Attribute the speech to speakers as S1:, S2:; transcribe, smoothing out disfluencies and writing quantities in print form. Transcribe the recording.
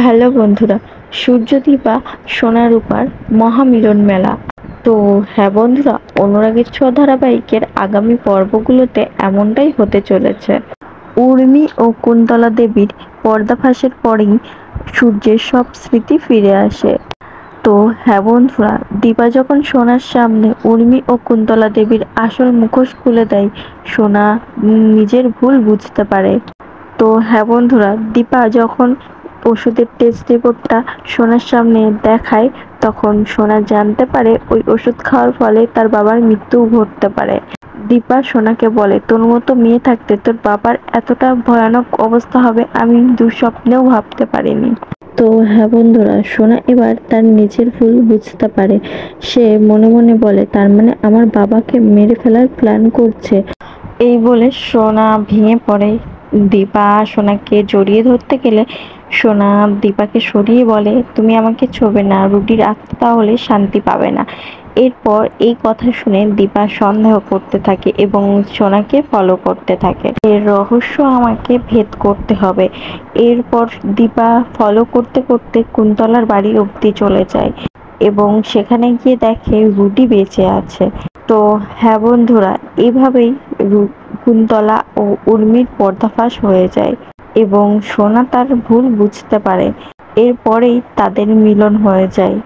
S1: Hello বন্ধুরা, সূর্যদীপা সোনারূপার মহামিলন মেলা। তো হ্যাঁ বন্ধুরা, অনুরাগের ছোঁয়া ধারাবাহিকের আগামী পর্বগুলোতে এমনটাই হতে চলেছে। উর্মি ও কুন্তলা দেবীর পর্দাফাঁসের পরেই সূর্যের সব স্মৃতি ফিরে আসে। তো হ্যাঁ বন্ধুরা, দীপা যখন সোনার সামনে উর্মি ও কুন্তলা দেবীর আসল মুখোশ খুলে দেয়, সোনা নিজের ভুল বুঝতে পারে। তো হ্যাঁ বন্ধুরা, দীপা যখন ওষুধের টেস্ট রিপোর্টটা সোনার সামনে দেখায়, তখন সোনা জানতে পারে ওই ওষুধ খাওয়ার ফলে তার বাবার মৃত্যু ঘটতে পারে। দীপা সোনাকে বলে, তোর মতো মেয়ে থাকতে তোর বাবার এতটা ভয়ানক অবস্থা হবে আমি দুঃস্বপ্নেও ভাবতে পারিনি। তো হ্যাঁ বন্ধুরা, সোনা এবার তার নিজের ভুল বুঝতে পারে। সে মনে মনে বলে, তার মানে আমার বাবাকে মেরে ফেলার প্ল্যান করছে। এই বলে সোনা ভেঙে পড়ে। দীপা সোনাকে জড়িয়ে ধরতে গেলে সোনা দীপাকে সরিয়ে বলে, তুমি আমাকে ছোবে না, রুটির আত্মা তাহলে শান্তি পাবে না। এরপর এই কথা শুনে দীপা সন্দেহ করতে থাকে এবং সোনাকে ফলো করতে থাকে। এর রহস্য আমাকে ভেদ করতে হবে। এরপর দীপা ফলো করতে করতে কুন্তলার বাড়ি অবধি চলে যায় এবং সেখানে গিয়ে দেখে রুটি বেঁচে আছে। তো হ্যাঁ বন্ধুরা, এভাবেই কুন্তলা ও উর্মির পর্দাফাঁস হয়ে যায় এবং সোনা তার ভুল বুঝতে পারে। এরপরেই তাদের মিলন হয়ে যায়।